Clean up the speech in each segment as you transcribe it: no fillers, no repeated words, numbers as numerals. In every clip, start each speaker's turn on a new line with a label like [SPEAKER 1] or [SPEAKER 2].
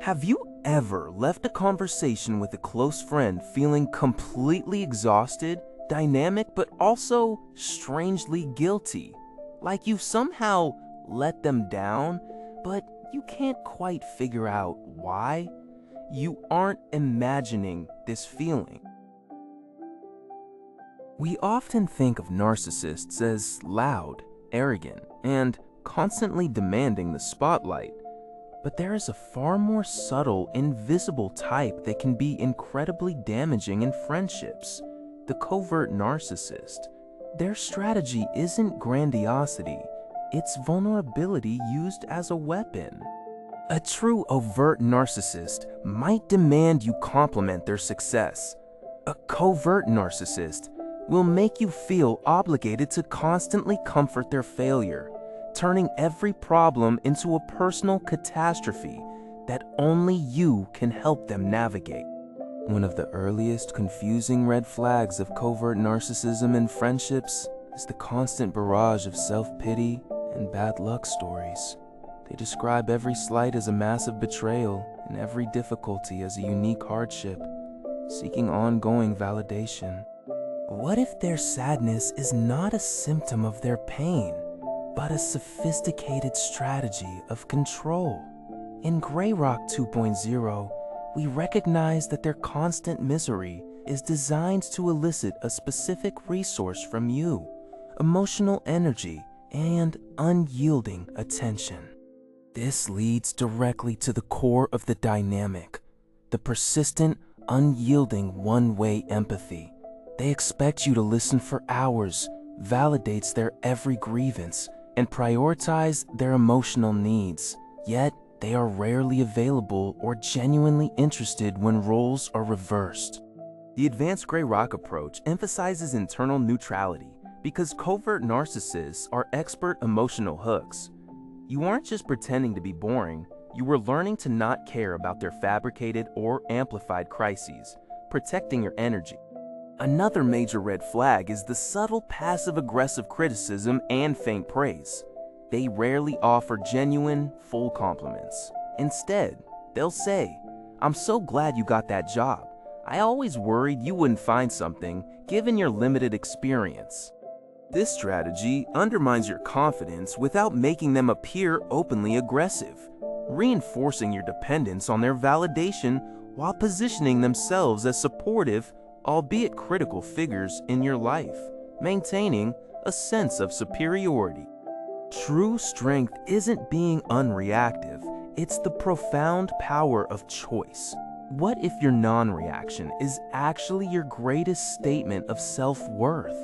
[SPEAKER 1] Have you ever left a conversation with a close friend feeling completely exhausted, dynamic, but also strangely guilty? Like you've somehow let them down, but you can't quite figure out why? You aren't imagining this feeling. We often think of narcissists as loud, arrogant, and constantly demanding the spotlight. But there is a far more subtle, invisible type that can be incredibly damaging in friendships: the covert narcissist. Their strategy isn't grandiosity, it's vulnerability used as a weapon. A true overt narcissist might demand you compliment their success. A covert narcissist will make you feel obligated to constantly comfort their failure, turning every problem into a personal catastrophe that only you can help them navigate. One of the earliest confusing red flags of covert narcissism in friendships is the constant barrage of self-pity and bad luck stories. They describe every slight as a massive betrayal and every difficulty as a unique hardship, seeking ongoing validation. What if their sadness is not a symptom of their pain, but a sophisticated strategy of control? In Grey Rock 2.0, we recognize that their constant misery is designed to elicit a specific resource from you: emotional energy and unyielding attention. This leads directly to the core of the dynamic: the persistent, unyielding one-way empathy. They expect you to listen for hours, validates their every grievance, and prioritize their emotional needs. Yet, they are rarely available or genuinely interested when roles are reversed. The advanced Grey Rock approach emphasizes internal neutrality because covert narcissists are expert emotional hooks. You aren't just pretending to be boring, you are learning to not care about their fabricated or amplified crises, protecting your energy. Another major red flag is the subtle passive-aggressive criticism and faint praise. They rarely offer genuine, full compliments. Instead, they'll say, "I'm so glad you got that job. I always worried you wouldn't find something, given your limited experience." This strategy undermines your confidence without making them appear openly aggressive, reinforcing your dependence on their validation while positioning themselves as supportive, albeit critical figures in your life, maintaining a sense of superiority. True strength isn't being unreactive, it's the profound power of choice. What if your non-reaction is actually your greatest statement of self-worth?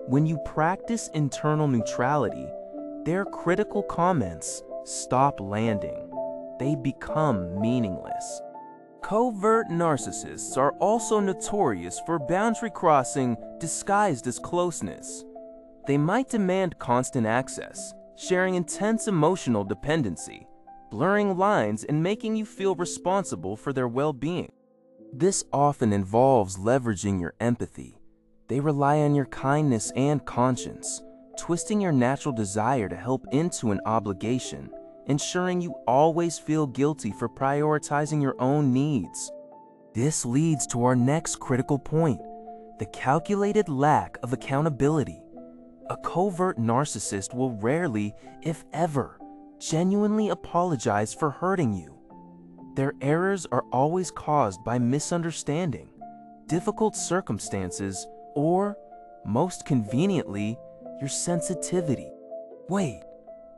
[SPEAKER 1] When you practice internal neutrality, their critical comments stop landing. They become meaningless. Covert narcissists are also notorious for boundary crossing disguised as closeness. They might demand constant access, sharing intense emotional dependency, blurring lines and making you feel responsible for their well-being. This often involves leveraging your empathy. They rely on your kindness and conscience, twisting your natural desire to help into an obligation, ensuring you always feel guilty for prioritizing your own needs. This leads to our next critical point: the calculated lack of accountability. A covert narcissist will rarely, if ever, genuinely apologize for hurting you. Their errors are always caused by misunderstanding, difficult circumstances, or, most conveniently, your sensitivity. Wait,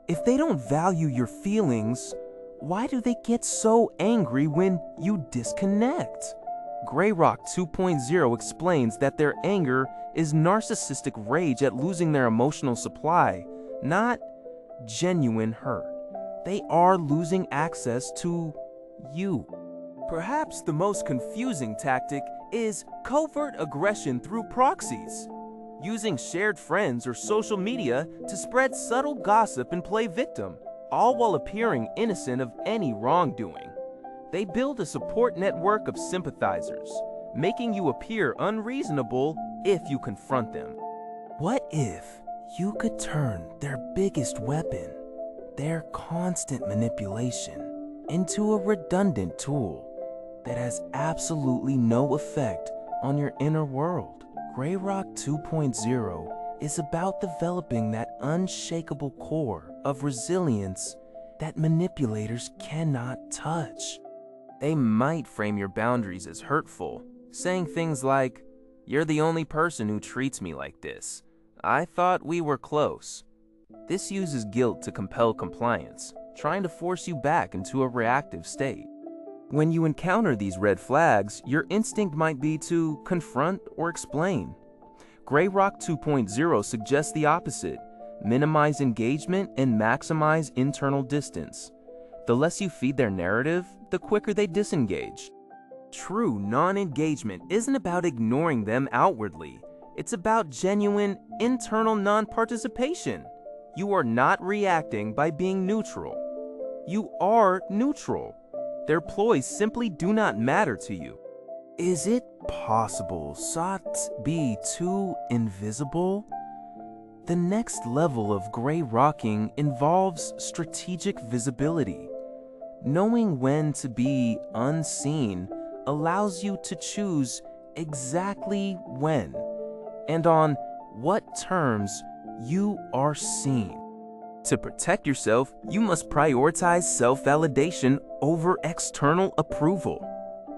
[SPEAKER 1] if they don't value your feelings, why do they get so angry when you disconnect? Grey Rock 2.0 explains that their anger is narcissistic rage at losing their emotional supply, not genuine hurt. They are losing access to you. Perhaps the most confusing tactic is covert aggression through proxies, using shared friends or social media to spread subtle gossip and play victim, all while appearing innocent of any wrongdoing. They build a support network of sympathizers, making you appear unreasonable if you confront them. What if you could turn their biggest weapon, their constant manipulation, into a redundant tool that has absolutely no effect on your inner world. Grey Rock 2.0 is about developing that unshakable core of resilience that manipulators cannot touch. They might frame your boundaries as hurtful, saying things like, "You're the only person who treats me like this. I thought we were close." This uses guilt to compel compliance, trying to force you back into a reactive state. When you encounter these red flags, your instinct might be to confront or explain. Grey Rock 2.0 suggests the opposite: minimize engagement and maximize internal distance. The less you feed their narrative, the quicker they disengage. True non-engagement isn't about ignoring them outwardly. It's about genuine internal non-participation. You are not reacting by being neutral. You are neutral. Their ploys simply do not matter to you. Is it possible sought be too invisible? The next level of grey rocking involves strategic visibility. Knowing when to be unseen allows you to choose exactly when and on what terms you are seen. To protect yourself, you must prioritize self-validation over external approval.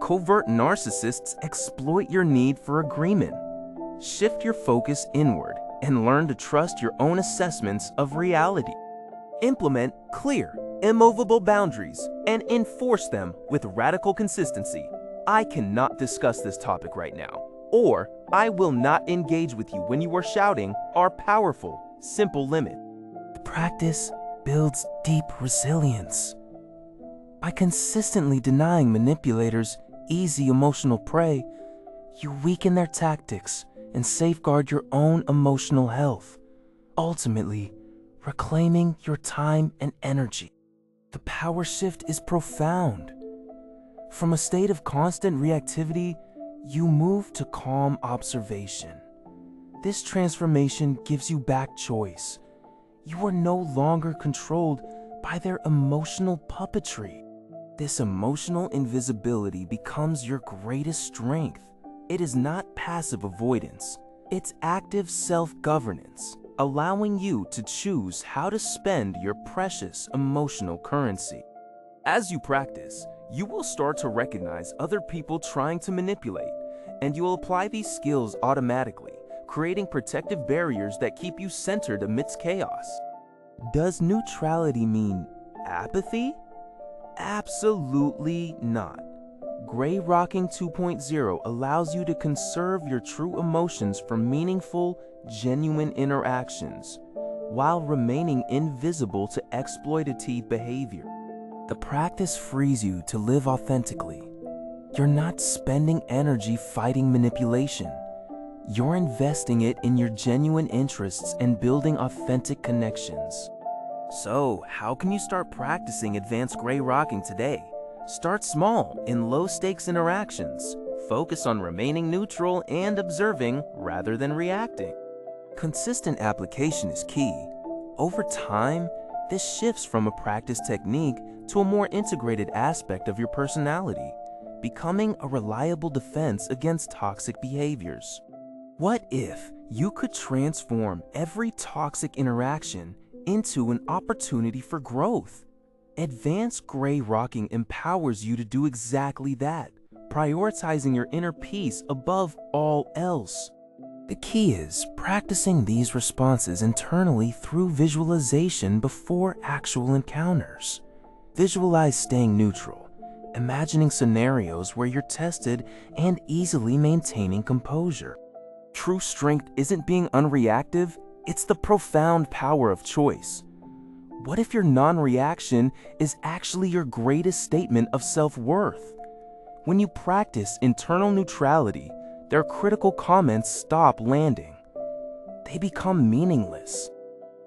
[SPEAKER 1] Covert narcissists exploit your need for agreement. Shift your focus inward and learn to trust your own assessments of reality. Implement clear, immovable boundaries and enforce them with radical consistency. I cannot discuss this topic right now, or I will not engage with you when you are shouting our powerful, simple limit. The practice builds deep resilience. By consistently denying manipulators easy emotional prey, you weaken their tactics and safeguard your own emotional health, ultimately reclaiming your time and energy. The power shift is profound. From a state of constant reactivity, you move to calm observation. This transformation gives you back choice. You are no longer controlled by their emotional puppetry. This emotional invisibility becomes your greatest strength. It is not passive avoidance, it's active self-governance, allowing you to choose how to spend your precious emotional currency. As you practice, you will start to recognize other people trying to manipulate, and you will apply these skills automatically, creating protective barriers that keep you centered amidst chaos. Does neutrality mean apathy? Absolutely not. Grey Rocking 2.0 allows you to conserve your true emotions for meaningful, genuine interactions, while remaining invisible to exploitative behavior. The practice frees you to live authentically. You're not spending energy fighting manipulation. You're investing it in your genuine interests and building authentic connections. So, how can you start practicing advanced grey rocking today? Start small in low-stakes interactions. Focus on remaining neutral and observing rather than reacting. Consistent application is key. Over time, this shifts from a practice technique to a more integrated aspect of your personality, becoming a reliable defense against toxic behaviors. What if you could transform every toxic interaction into an opportunity for growth? Advanced grey rocking empowers you to do exactly that, prioritizing your inner peace above all else. The key is practicing these responses internally through visualization before actual encounters. Visualize staying neutral, imagining scenarios where you're tested and easily maintaining composure. True strength isn't being unreactive, it's the profound power of choice. What if your non-reaction is actually your greatest statement of self-worth? When you practice internal neutrality, their critical comments stop landing. They become meaningless.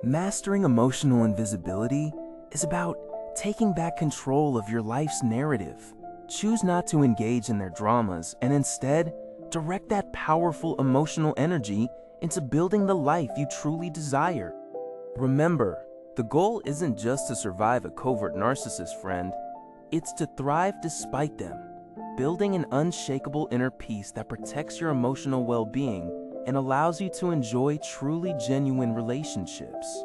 [SPEAKER 1] Mastering emotional invisibility is about taking back control of your life's narrative. Choose not to engage in their dramas and instead direct that powerful emotional energy into building the life you truly desire. Remember, the goal isn't just to survive a covert narcissist, friend. It's to thrive despite them, building an unshakable inner peace that protects your emotional well-being and allows you to enjoy truly genuine relationships.